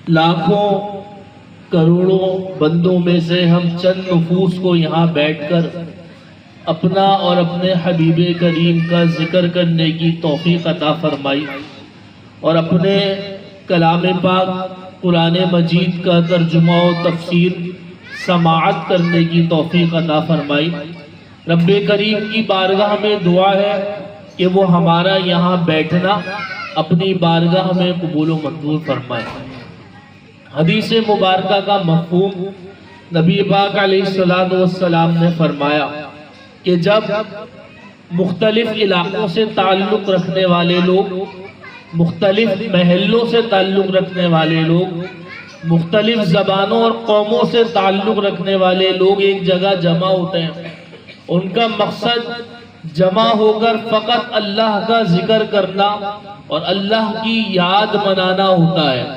لاکھوں کروڑوں بندوں میں سے ہم چند نفوس کو یہاں بیٹھ کر اپنا اور اپنے حبیب کریم کا ذکر کرنے کی توفیق عطا فرمائی، اور اپنے کلام پاک قرآن مجید کا ترجمہ و تفسیر سماعت کرنے کی توفیق عطا فرمائی۔ رب کریم کی بارگاہ میں دعا ہے کہ وہ ہمارا یہاں بیٹھنا اپنی بارگاہ میں قبول و منظور فرمائے۔ حدیث مبارکہ کا مفہوم نبی پاک علیہ السلام نے فرمایا کہ جب مختلف علاقوں سے تعلق رکھنے والے لوگ، مختلف محلوں سے تعلق رکھنے والے لوگ، مختلف زبانوں اور قوموں سے تعلق رکھنے والے لوگ ایک جگہ جمع ہوتے ہیں، ان کا مقصد جمع ہو کر فقط اللہ کا ذکر کرنا اور اللہ کی یاد منانا ہوتا ہے۔